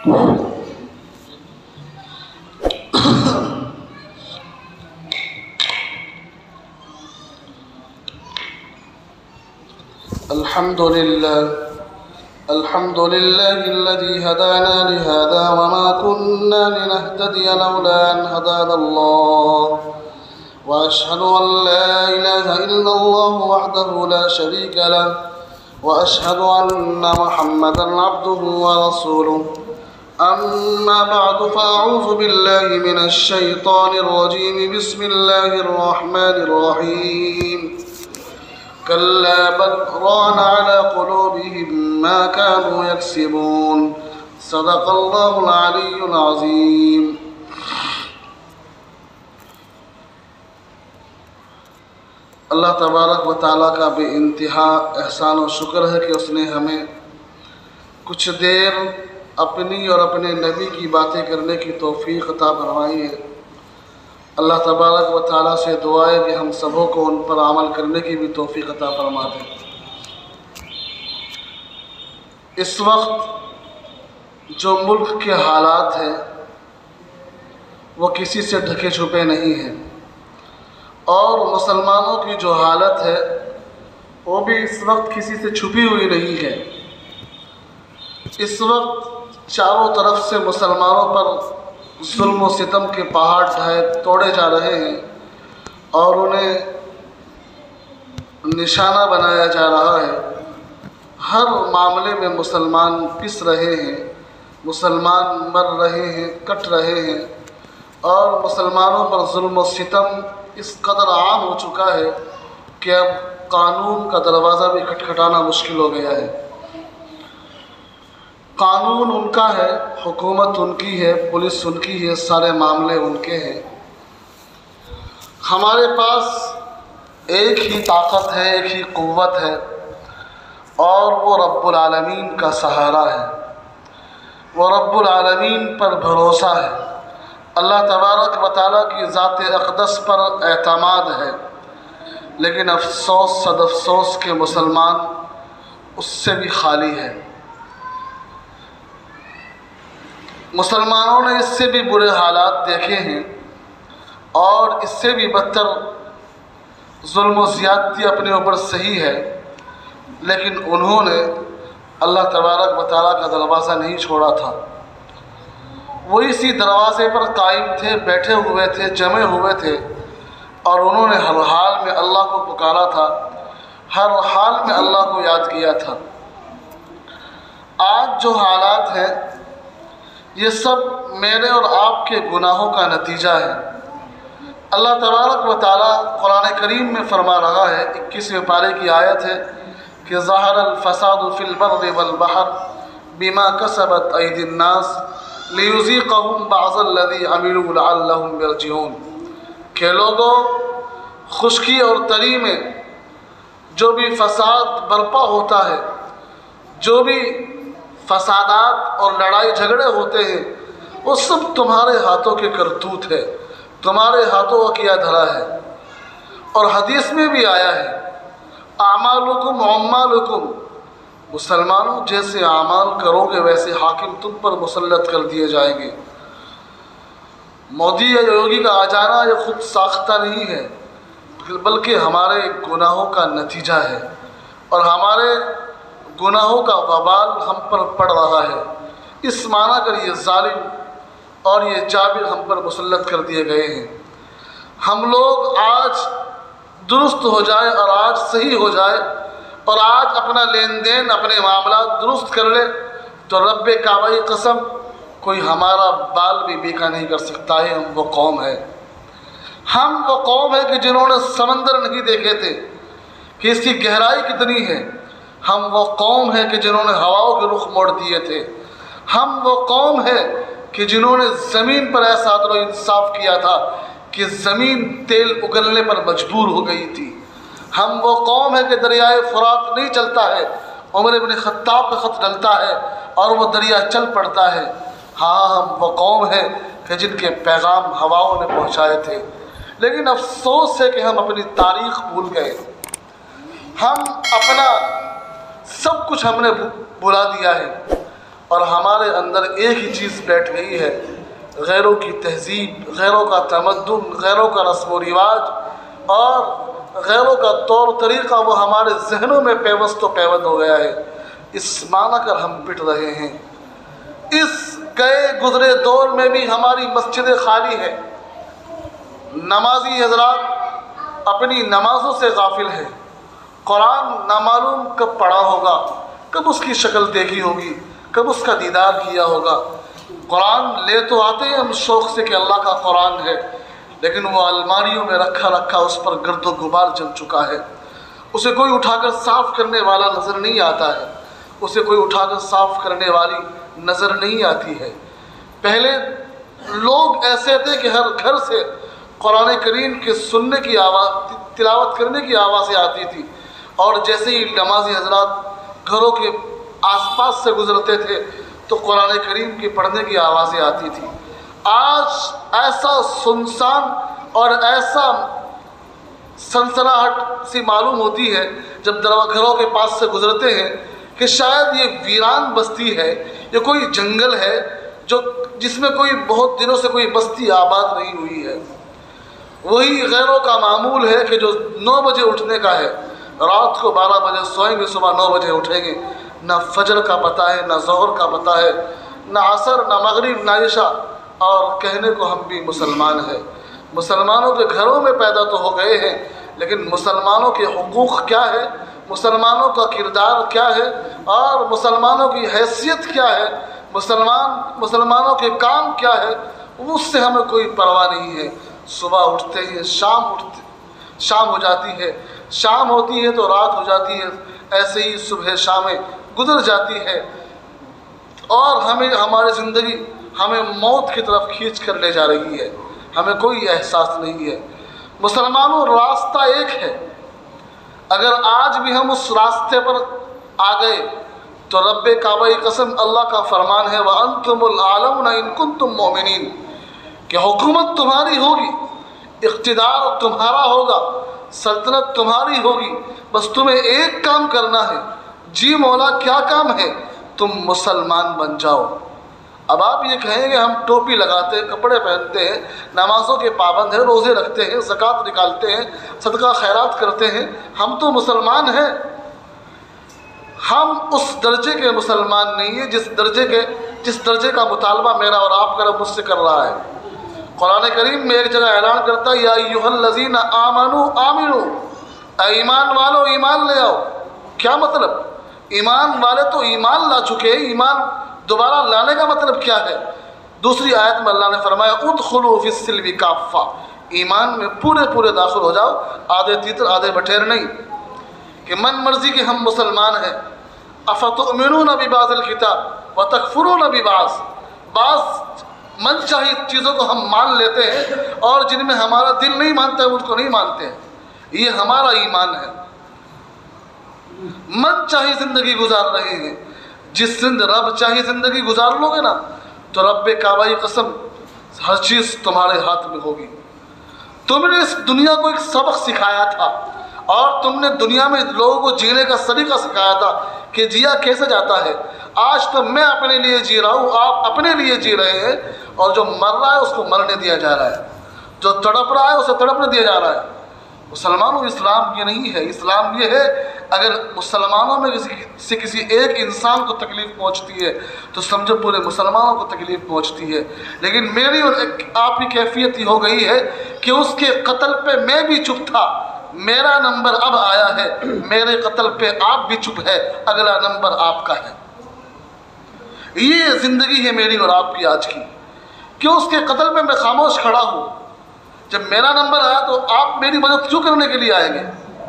الحمد لله الذي هدانا لهذا وما كنا لنهتدي لولا أن هدانا الله وأشهد أن لا إله إلا الله وحده لا شريك له وأشهد أن محمدا عبده ورسوله أما بعد فأعوذ بالله من الشيطان الرجيم بسم الله الرحمن الرحيم كلا بل ران على قلوبهم ما كانوا يكسبون صدق الله العلي العظيم۔ اللہ تبارک و تعالیٰ کا بے انتہا احسان و شکر ہے کہ اس نے ہمیں کچھ دیر اپنی اور اپنے نبی کی باتیں کرنے کی توفیق عطا فرمائی ہے۔ اللہ تبارک و تعالیٰ سے دعا ہے کہ ہم سبوں کو ان پر عمل کرنے کی بھی توفیق عطا فرما دیں۔ اس وقت جو ملک کے حالات ہیں وہ کسی سے ڈھکے چھپے نہیں ہیں، اور مسلمانوں کی جو حالت ہے وہ بھی اس وقت کسی سے چھپی ہوئی نہیں ہے۔ اس وقت چاروں طرف سے مسلمانوں پر ظلم و ستم کے پہاڑ توڑے جا رہے ہیں اور انہیں نشانہ بنایا جا رہا ہے۔ ہر معاملے میں مسلمان پس رہے ہیں، مسلمان مر رہے ہیں، کٹ رہے ہیں، اور مسلمانوں پر ظلم و ستم اس قدر عام ہو چکا ہے کہ اب قانون کا دروازہ بھی کھٹکھٹانا مشکل ہو گیا ہے۔ قانون ان کا ہے، حکومت ان کی ہے، پولیس ان کی ہے، سارے معاملے ان کے ہیں۔ ہمارے پاس ایک ہی طاقت ہے، ایک ہی قوت ہے، اور وہ رب العالمین کا سہارا ہے، وہ رب العالمین پر بھروسہ ہے، اللہ تبارک و تعالیٰ کی ذات اقدس پر اعتماد ہے۔ لیکن افسوس صد افسوس کہ مسلمان اس سے بھی خالی ہے۔ مسلمانوں نے اس سے بھی برے حالات دیکھے ہیں اور اس سے بھی بدتر ظلم و زیادتی اپنے اوپر صحیح ہے، لیکن انہوں نے اللہ تبارک و تعالیٰ کا دروازہ نہیں چھوڑا تھا۔ وہ اسی دروازے پر قائم تھے، بیٹھے ہوئے تھے، جمے ہوئے تھے، اور انہوں نے ہر حال میں اللہ کو پکارا تھا، ہر حال میں اللہ کو یاد کیا تھا۔ آج جو حالات ہیں یہ سب میرے اور آپ کے گناہوں کا نتیجہ ہے۔ اللہ تبارک و تعالیٰ قرآن کریم میں فرما رہا ہے، 21ویں پارے کی آیت ہے کہ ظہر الفساد فی البر والبحر بما کسبت ایدی الناس لیذیقہم بعض الذی عملوا لعلہم یرجعون۔ کہ لوگوں، خشکی اور تری میں جو بھی فساد برپا ہوتا ہے، جو بھی فسادات اور لڑائی جھگڑے ہوتے ہیں، وہ سب تمہارے ہاتھوں کے کرتوت ہے، تمہارے ہاتھوں کا کیا دھرا ہے۔ اور حدیث میں بھی آیا ہے، اعمالکم عمالکم، مسلمانوں جیسے اعمال کرو گے ویسے حاکم تم پر مسلط کر دیے جائیں گے۔ مودی یا یوگی کا آ جانا یہ خود ساختہ نہیں ہے، بلکہ ہمارے گناہوں کا نتیجہ ہے، اور ہمارے گناہوں کا وبال ہم پر پڑ رہا ہے۔ اس معنی کر یہ ظالم اور یہ جابر ہم پر مسلط کر دیے گئے ہیں۔ ہم لوگ آج درست ہو جائے اور آج صحیح ہو جائے اور آج اپنا لین دین، اپنے معاملات درست کر لے تو رب کعبہ کی قسم کوئی ہمارا بال بھی بیکا نہیں کر سکتا ہے۔ ہم وہ قوم ہے، ہم وہ قوم ہے کہ جنہوں نے سمندر نہیں دیکھے تھے کہ اس کی گہرائی کتنی ہے۔ ہم وہ قوم ہے کہ جنہوں نے ہواؤں کے رخ موڑ دیے تھے۔ ہم وہ قوم ہے کہ جنہوں نے زمین پر ایسا عدل و انصاف کیا تھا کہ زمین تیل اگلنے پر مجبور ہو گئی تھی۔ ہم وہ قوم ہے کہ دریائے فرات نہیں چلتا ہے، عمر ابن خطاب کا خط ڈلتا ہے اور وہ دریا چل پڑتا ہے۔ ہاں، ہم وہ قوم ہے کہ جن کے پیغام ہواؤں نے پہنچائے تھے، لیکن افسوس ہے کہ ہم اپنی تاریخ بھول گئے۔ ہم اپنا سب کچھ ہم نے بھلا دیا ہے، اور ہمارے اندر ایک ہی چیز بیٹھ گئی ہے، غیروں کی تہذیب، غیروں کا تمدن، غیروں کا رسم و رواج اور غیروں کا طور طریقہ وہ ہمارے ذہنوں میں پیوست و پیوند ہو گیا ہے۔ اس معنی کر ہم پٹ رہے ہیں۔ اس گئے گزرے دور میں بھی ہماری مسجدیں خالی ہیں، نمازی حضرات اپنی نمازوں سے غافل ہیں، قرآن نامعلوم کب پڑھا ہوگا، کب اس کی شکل دیکھی ہوگی، کب اس کا دیدار کیا ہوگا۔ قرآن لے تو آتے ہیں ہم شوق سے کہ اللہ کا قرآن ہے، لیکن وہ الماریوں میں رکھا اس پر گرد و غبار جم چکا ہے، اسے کوئی اٹھا کر صاف کرنے والا نظر نہیں آتا ہے، اسے کوئی اٹھا کر صاف کرنے والی نظر نہیں آتی ہے۔ پہلے لوگ ایسے تھے کہ ہر گھر سے قرآن کریم کے سننے کی آواز، تلاوت کرنے کی آوازیں آتی تھی، اور جیسے ہی نمازی حضرات گھروں کے آس پاس سے گزرتے تھے تو قرآن کریم کی پڑھنے کی آوازیں آتی تھی۔ آج ایسا سنسان اور ایسا سنسناہٹ سی معلوم ہوتی ہے جب گھروں کے پاس سے گزرتے ہیں کہ شاید یہ ویران بستی ہے، یہ کوئی جنگل ہے جس میں کوئی بہت دنوں سے کوئی بستی آباد نہیں ہوئی ہے۔ وہی غیروں کا معمول ہے کہ جو 9 بجے اٹھنے کا ہے، رات کو 12 بجے سوئیں گے، صبح 9 بجے اٹھیں گے، نہ فجر کا پتہ ہے، نہ ظہر کا پتہ ہے، نہ عصر، نہ مغرب، نہ عشاء، اور کہنے کو ہم بھی مسلمان ہیں۔ مسلمانوں کے گھروں میں پیدا تو ہو گئے ہیں، لیکن مسلمانوں کے حقوق کیا ہے، مسلمانوں کا کردار کیا ہے، اور مسلمانوں کی حیثیت کیا ہے، مسلمانوں کے کام کیا ہے، اس سے ہمیں کوئی پرواہ نہیں ہے۔ صبح اٹھتے ہیں، شام ہو جاتی ہے، شام ہوتی ہے تو رات ہو جاتی ہے، ایسے ہی صبح شامیں گزر جاتی ہے، اور ہماری زندگی ہمیں موت کی طرف کھینچ کر لے جا رہی ہے، ہمیں کوئی احساس نہیں ہے۔ مسلمانوں، راستہ ایک ہے، اگر آج بھی ہم اس راستے پر آ گئے تو رب کعبہ کی قسم، اللہ کا فرمان ہے وَأَنْتُمُ الْأَعْلَوْنَ إِن كُنتُم مُؤْمِنِينَ، کہ حکومت تمہاری ہوگی، اقتدار تمہارا ہوگا، سلطنت تمہاری ہوگی، بس تمہیں ایک کام کرنا ہے۔ جی مولا، کیا کام ہے؟ تم مسلمان بن جاؤ۔ اب آپ یہ کہیں گے ہم ٹوپی لگاتے ہیں، کپڑے پہنتے ہیں، نمازوں کے پابند ہیں، روزے رکھتے ہیں، زکوٰۃ نکالتے ہیں، صدقہ خیرات کرتے ہیں، ہم تو مسلمان ہیں۔ ہم اس درجے کے مسلمان نہیں ہیں جس درجے کا مطالبہ میرا اور آپ کا رب مجھ سے کر رہا ہے۔ قرآن کریم میں ایک جگہ اعلان کرتا ہے یا ایھا الذین آمنوا آمنوا، اے ایمان والو ایمان لے آؤ۔ کیا مطلب؟ ایمان والے تو ایمان لا چکے ہیں، ایمان دوبارہ لانے کا مطلب کیا ہے؟ دوسری آیت میں اللہ نے فرمایا ادخلوا فی السلم کافہ، ایمان میں پورے داخل ہو جاؤ، آدھے تیتر آدھے بٹھیر نہیں، کہ من مرضی کے ہم مسلمان ہیں۔ افتؤمنون ببعض الکتاب وتکفرون ببعض، بعض من چاہی چیزوں کو ہم مان لیتے ہیں اور جن میں ہمارا دل نہیں مانتا ہے ان کو نہیں مانتے ہیں، یہ ہمارا ایمان ہے۔ من چاہی زندگی گزار رہے ہیں، جس رب چاہی زندگی گزار لو گے نا تو رب کعبہ کی قسم ہر چیز تمہارے ہاتھ میں ہوگی۔ تم نے اس دنیا کو ایک سبق سکھایا تھا، اور تم نے دنیا میں لوگوں کو جینے کا طریقہ سکھایا تھا کہ جیا کیسے جاتا ہے۔ آج تو میں اپنے لیے جی رہا ہوں، آپ اپنے لیے جی رہے ہیں، اور جو مر رہا ہے اس کو مرنے دیا جا رہا ہے، جو تڑپ رہا ہے اسے تڑپنے دیا جا رہا ہے۔ مسلمانوں، اسلام یہ نہیں ہے۔ اسلام یہ ہے اگر مسلمانوں میں کسی ایک انسان کو تکلیف پہنچتی ہے تو سمجھو پورے مسلمانوں کو تکلیف پہنچتی ہے۔ لیکن میری اور آپ کی کیفیت یہ ہو گئی ہے کہ اس کے قتل پہ میں بھی چپ تھا، میرا نمبر اب آیا ہے، میرے قتل پہ آپ بھی چپ ہے، اگلا نمبر آپ کا ہے۔ یہ زندگی ہے میری اور آپ کی آج کی، کہ اس کے قتل پہ میں خاموش کھڑا ہوں۔ جب میرا نمبر آیا تو آپ میری مدد کیوں کرنے کے لیے آئیں گے؟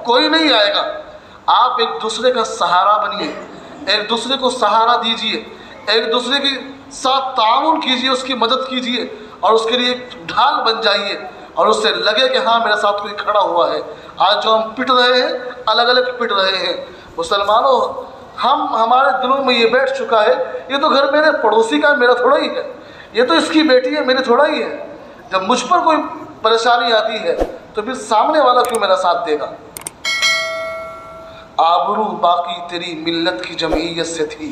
کوئی نہیں آئے گا۔ آپ ایک دوسرے کا سہارا بنیے، ایک دوسرے کو سہارا دیجیے، ایک دوسرے کے ساتھ تعاون کیجیے، اس کی مدد کیجیے، اور اس کے لیے ایک ڈھال بن جائیے، اور اس سے لگے کہ ہاں میرے ساتھ کوئی کھڑا ہوا ہے۔ آج جو ہم پٹ رہے ہیں، الگ الگ پٹ رہے ہیں۔ مسلمانوں، ہمارے دلوں میں یہ بیٹھ چکا ہے یہ تو گھر میرے پڑوسی کا میرا تھوڑا ہی ہے، یہ تو اس کی بیٹی ہے میری تھوڑا ہی ہے۔ جب مجھ پر کوئی پریشانی آتی ہے تو پھر سامنے والا کیوں میرا ساتھ دے گا؟ آبرو باقی تیری ملت کی جمعیت سے تھی،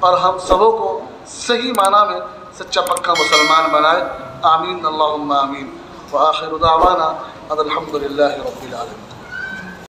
اور ہم سبوں کو صحیح معنی میں سچا پکا مسلمان بنائے. آمین اللہم آمین. وآخر دعوانا الحمد للہ رب العالمین.